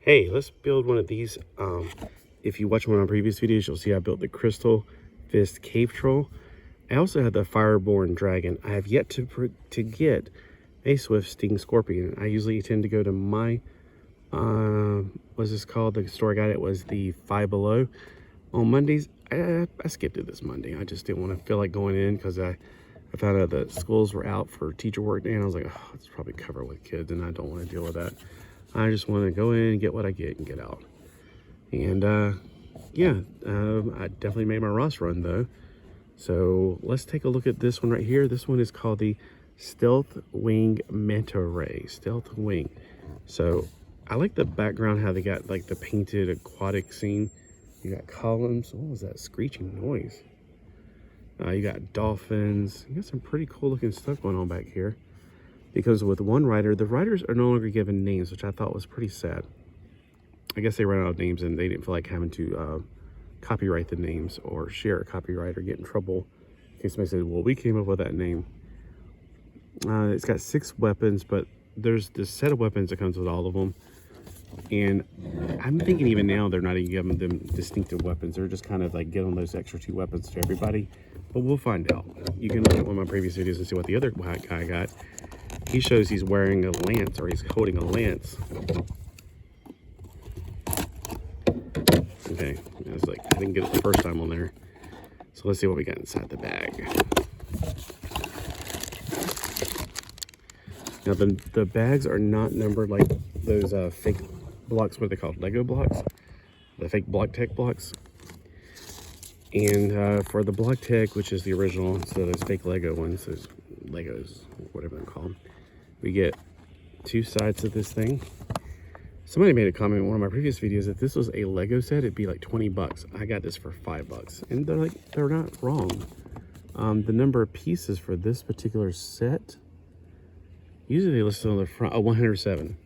Hey, let's build one of these. If you watch one of my previous videos, you'll see I built the crystal fist cave troll. I also had the fireborn dragon. I have yet to get a swift sting scorpion. I usually tend to go to my what's this called, the store I got it was the Five Below on Mondays. I skipped it this Monday. I just didn't want to feel like going in because I found out that schools were out for teacher work day, and I was like, oh, it's probably covered with kids and I don't want to deal with that. I just want to go in and get what I get and get out. And I definitely made my Ross run though. So let's take a look at this one right here. This one is called the Stealth Wing Manta Ray. Stealth Wing. So I like the background, how they got like the painted aquatic scene. You got columns. What was that screeching noise? You got dolphins. You got some pretty cool looking stuff going on back here. Because with one writer, the writers are no longer given names, which I thought was pretty sad. I guess they ran out of names and they didn't feel like having to copyright the names or share a copyright or get in trouble in case somebody said, well, we came up with that name. It's got 6 weapons, but there's this set of weapons that comes with all of them. And I'm thinking even now they're not even giving them distinctive weapons. They're just kind of like giving those extra 2 weapons to everybody. But we'll find out. You can look at one of my previous videos and see what the other guy got. He shows he's wearing a lance, or he's holding a lance. Okay, I was like, I didn't get it the first time on there. So let's see what we got inside the bag. Now the bags are not numbered like those fake blocks, what are they called? Lego blocks? The fake Block Tech blocks. And for the Block Tech, which is the original, so those fake Lego ones, those Legos, whatever they're called, we get 2 sides of this thing. Somebody made a comment in one of my previous videos that this was a Lego set, it'd be like 20 bucks. I got this for $5. And they're not wrong. The number of pieces for this particular set, usually they list it on the front, 107.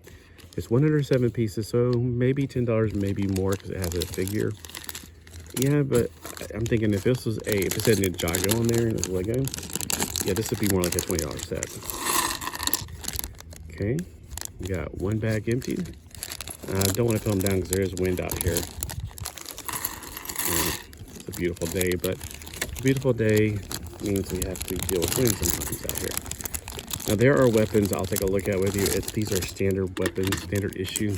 It's 107 pieces, so maybe $10, maybe more because it has a figure. Yeah, but I'm thinking if this was if it said Ninjago on there and it was Lego, yeah, this would be more like a $20 set. Okay, we got 1 bag emptied. I don't want to film down because there is wind out here. It's a beautiful day, but a beautiful day means we have to deal with wind sometimes out here. Now there are weapons I'll take a look at with you. These are standard weapons, standard issue.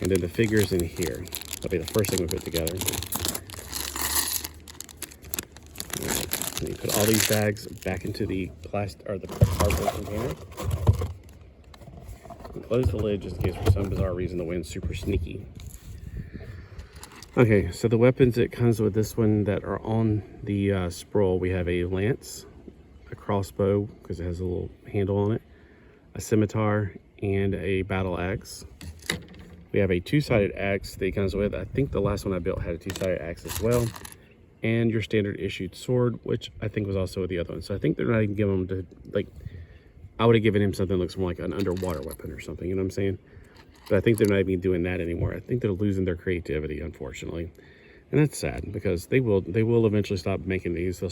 And then the figures in here. That'll be the first thing we put together. Alright, let me put all these bags back into the the cardboard container. Close the lid just in case for some bizarre reason the wind's super sneaky. Okay, so the weapons it comes with this one that are on the scroll, we have a lance, a crossbow because it has a little handle on it, a scimitar, and a battle axe. We have a 2-sided axe that it comes with. I think the last one I built had a 2-sided axe as well, and your standard issued sword, which I think was also with the other one. So I think they're not even giving them to, like, I would have given him something that looks more like an underwater weapon or something, you know what I'm saying? But I think they're not even doing that anymore. I think they're losing their creativity, unfortunately. And that's sad because they will eventually stop making these. They'll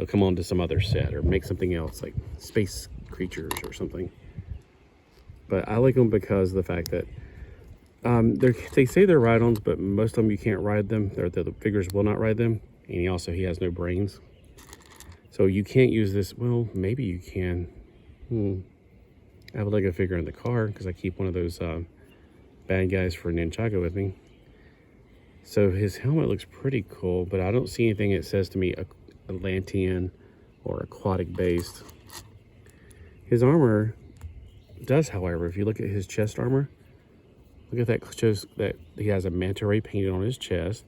come on to some other set or make something else like space creatures or something. But I like them because of the fact that they say they're ride-ons, but most of them you can't ride them. The figures will not ride them. And he has no brains. So you can't use this. Well, maybe you can. I have a Lego figure in the car because I keep one of those bad guys for Ninjago with me. So his helmet looks pretty cool, but I don't see anything that says to me Atlantean or aquatic based. His armor does, however, if you look at his chest armor, look at that, shows that he has a manta ray painted on his chest.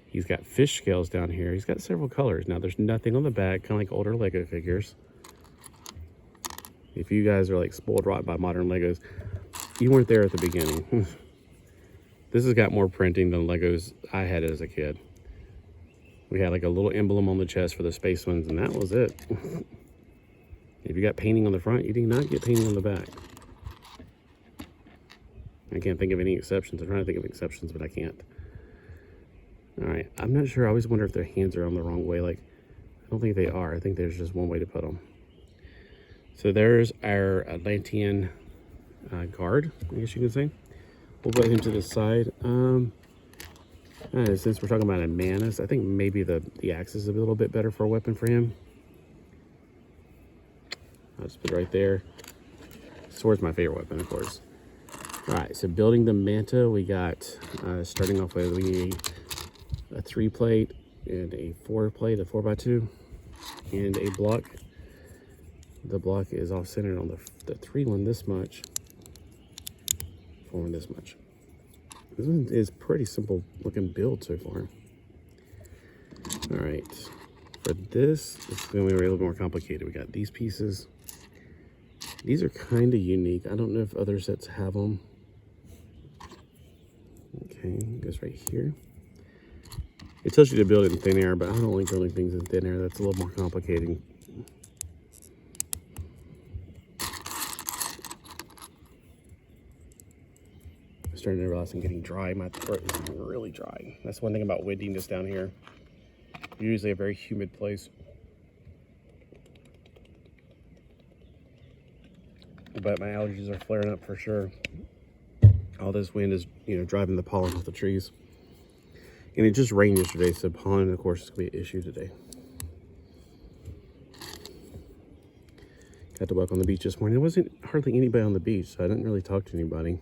He's got fish scales down here. He's got several colors. Now, there's nothing on the back, kind of like older Lego figures. If you guys are like spoiled rotten by modern Legos, you weren't there at the beginning. This has got more printing than Legos I had as a kid. We had like a little emblem on the chest for the space ones, and that was it. If you got painting on the front, you did not get painting on the back. I can't think of any exceptions. I'm trying to think of exceptions, but I can't. All right, I'm not sure. I always wonder if their hands are on the wrong way. Like, I don't think they are. I think there's just one way to put them. So there's our Atlantean guard, I guess you can say. We'll put him to the side. Since we're talking about a Manus, I think maybe the axe is a little bit better for a weapon for him. I'll just put it right there. Sword's my favorite weapon, of course. All right, so building the Manta, we got, starting off with, we need a 3-plate and a 4-plate, a 4x2, and a block. The block is off-centered on the 3 one this much, 4 one this much. This one is pretty simple looking build so far. All right, for this, it's going to be a little more complicated. We got these pieces. These are kind of unique. I don't know if other sets have them. Okay, it goes right here. It tells you to build it in thin air, but I don't like building things in thin air. That's a little more complicated. I'm starting to realize I'm getting dry. My throat is really dry. That's one thing about windiness down here. Usually a very humid place. But my allergies are flaring up for sure. All this wind is, driving the pollen off the trees. And it just rained yesterday, so pollen, of course, is going to be an issue today. Got to walk on the beach this morning. There wasn't hardly anybody on the beach, so I didn't really talk to anybody.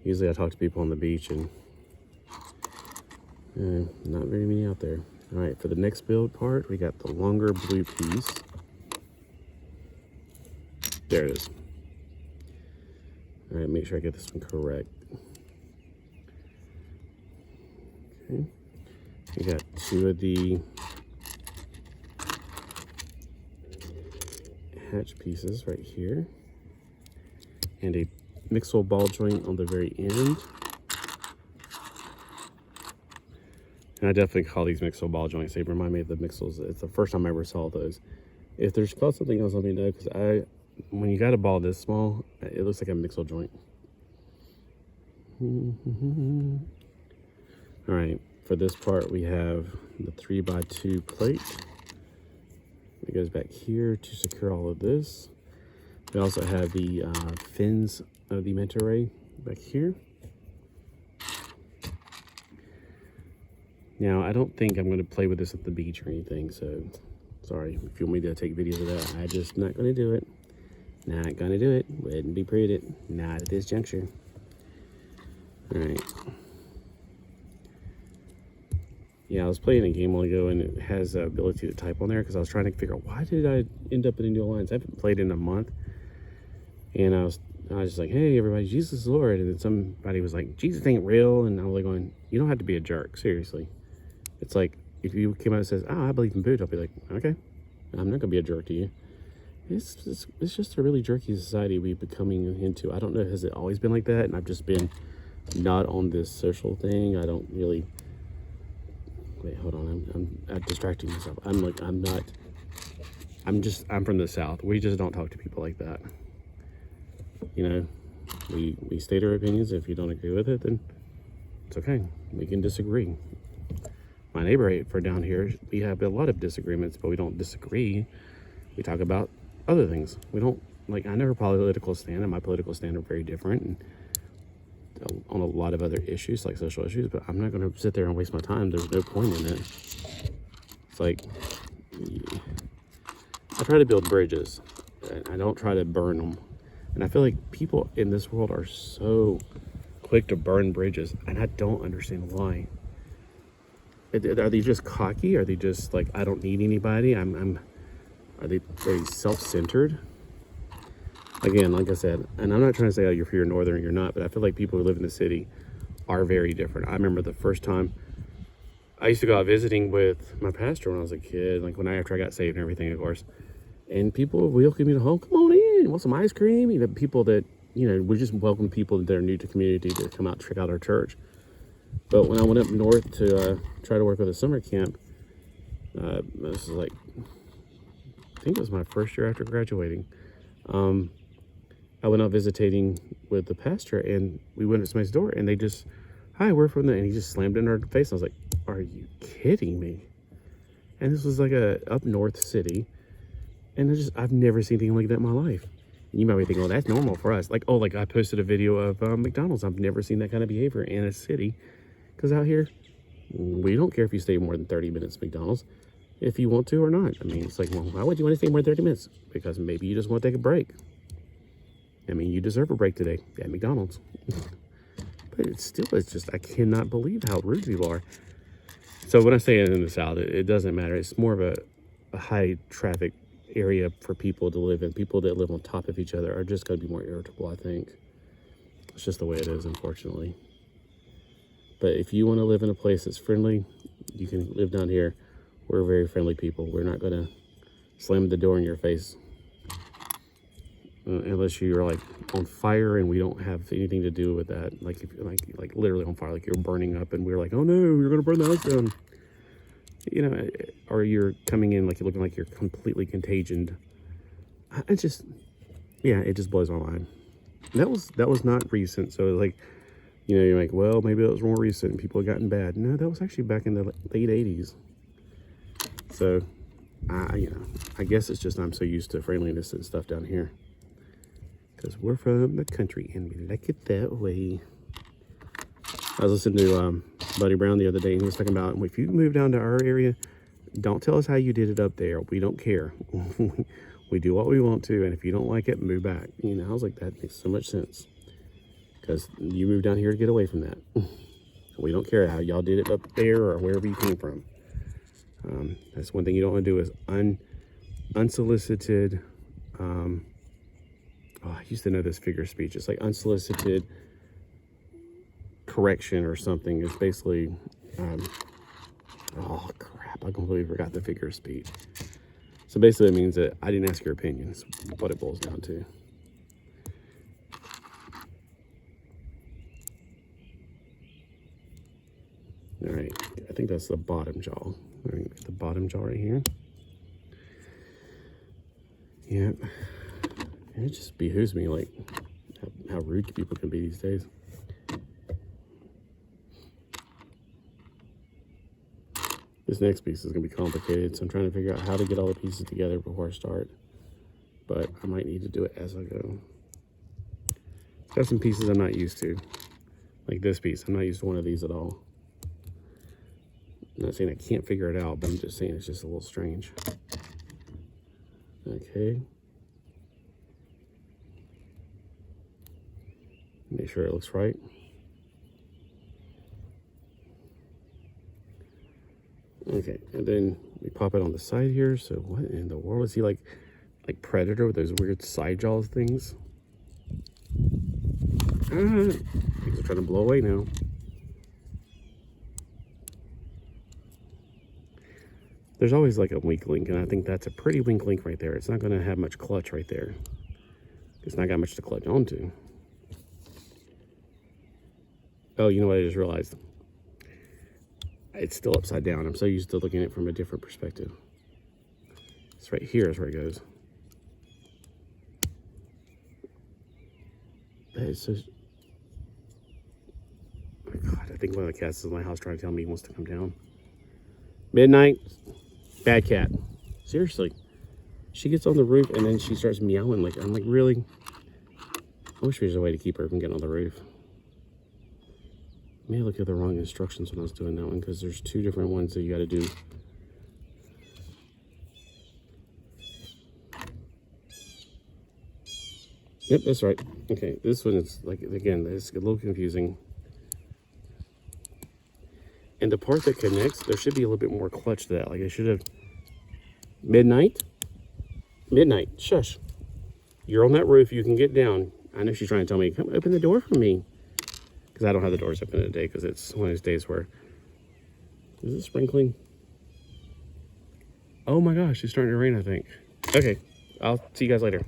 Usually I talk to people on the beach, and not very many out there. All right, for the next build part, we got the longer blue piece. There it is. All right, make sure I get this one correct. Okay, we got 2 of the hatch pieces right here, and a mixel ball joint on the very end. And I definitely call these mixel ball joints. They remind me of the mixels. It's the first time I ever saw those. If there's called something else, let me know, because when you got a ball this small, it looks like a mixel joint. All right, for this part, we have the 3x2 plate. It goes back here to secure all of this. We also have the fins of the Manta ray back here. Now, I don't think I'm going to play with this at the beach or anything, so sorry if you want me to take videos of that. I'm just not going to do it. Not going to do it. Wouldn't be prudent. Not at this juncture. All right. Yeah, I was playing a game a while ago, and it has the ability to type on there, because I was trying to figure out why did I end up in a new alliance. I haven't played in a month, and I was just like, hey, everybody, Jesus is Lord. And then somebody was like, Jesus ain't real. And I was like going, you don't have to be a jerk, seriously. It's like, if you came out and says, I believe in Buddha, I'll be like, okay, I'm not gonna be a jerk to you. It's just a really jerky society we've been coming into. I don't know, has it always been like that? And I've just been not on this social thing. I don't really, wait, hold on, I'm distracting myself. I'm from the South. We just don't talk to people like that. We state our opinions. If you don't agree with it, then it's okay. We can disagree. My neighbor for down here, we have a lot of disagreements, but we don't disagree. We talk about other things. We don't, I know her political stand and my political stand are very different, and on a lot of other issues, like social issues, but I'm not going to sit there and waste my time. There's no point in it. It's like, I try to build bridges. I don't try to burn them. And I feel like people in this world are so quick to burn bridges, and I don't understand why. Are they just cocky? Are they just like, I don't need anybody? Are they self-centered? Again, like I said, and I'm not trying to say, oh, if you're northern, you're not, but I feel like people who live in the city are very different. I remember the first time I used to go out visiting with my pastor when I was a kid, after I got saved and everything, of course. And people would welcome me to home. Come on in, want some ice cream? People that, we just welcome people that are new to community to come out, check out our church. But when I went up north to try to work with a summer camp, this is I think it was my first year after graduating. I went out visiting with the pastor, and we went to somebody's door, and they just, hi, we're from there. And he just slammed it in our face. I was like, are you kidding me? And this was like a up north city. And I've never seen anything like that in my life. And you might be thinking, well, that's normal for us. Like, oh, like I posted a video of McDonald's. I've never seen that kind of behavior in a city. Because out here, we don't care if you stay more than 30 minutes at McDonald's, if you want to or not. I mean, it's like, well, why would you want to stay more than 30 minutes? Because maybe you just want to take a break. I mean, you deserve a break today at McDonald's. But it's just, I cannot believe how rude people are. So when I say it in the South, it doesn't matter. It's more of a high traffic area for people to live in. People that live on top of each other are just going to be more irritable, I think. It's just the way it is, unfortunately. But if you want to live in a place that's friendly, you can live down here. We're very friendly people. We're not going to slam the door in your face. Unless you're like on fire and we don't have anything to do with that. Like if like literally on fire, like you're burning up and we're like, oh no, you're going to burn the house down. You know, or you're coming in like you're looking like you're completely contagioned. It just, yeah, it just blows my mind. That was not recent. So like, you know, you're like, well, maybe that was more recent and people have gotten bad. No, that was actually back in the late 80s. So, you know, I guess it's just I'm so used to friendliness and stuff down here. Because we're from the country and we like it that way. I was listening to Buddy Brown the other day and he was talking about, if you move down to our area, don't tell us how you did it up there. We don't care. We do what we want to, and if you don't like it, move back. You know, I was like, that makes so much sense. Because you moved down here to get away from that. We don't care how y'all did it up there or wherever you came from. That's one thing you don't want to do is unsolicited, I used to know this figure of speech. It's like unsolicited correction or something. It's basically, oh crap, I completely forgot the figure of speech. So basically it means that I didn't ask your opinion. That's what it boils down to. All right, I think that's the bottom jaw. All right, the bottom jaw right here. Yep. It just behooves me, like, how rude people can be these days. This next piece is going to be complicated, so I'm trying to figure out how to get all the pieces together before I start. But I might need to do it as I go. Got some pieces I'm not used to. Like this piece. I'm not used to one of these at all. I'm not saying I can't figure it out, but I'm just saying it's just a little strange. Okay. Make sure it looks right. Okay, and then we pop it on the side here. So what in the world is he like Predator with those weird side jaws things? Things are trying to blow away now. There's always like a weak link, and I think that's a pretty weak link right there. It's not going to have much clutch right there. It's not got much to clutch onto. Oh, you know what I just realized? It's still upside down. I'm so used to looking at it from a different perspective. It's right here is where it goes. That is so... Oh my God, I think one of the cats is in my house trying to tell me he wants to come down. Midnight. Bad cat. Seriously. She gets on the roof and then she starts meowing. Like, I'm like, really? I wish there was a way to keep her from getting on the roof. Maybe I looked at the wrong instructions when I was doing that one, because there's two different ones that you got to do. Yep, that's right. Okay, this one is like, again, it's a little confusing. And the part that connects, there should be a little bit more clutch to that. Like I should have, midnight, shush. You're on that roof, you can get down. I know she's trying to tell me, come open the door for me. Because I don't have the doors open today, because it's one of those days where, is it sprinkling? Oh my gosh, it's starting to rain, I think. Okay, I'll see you guys later.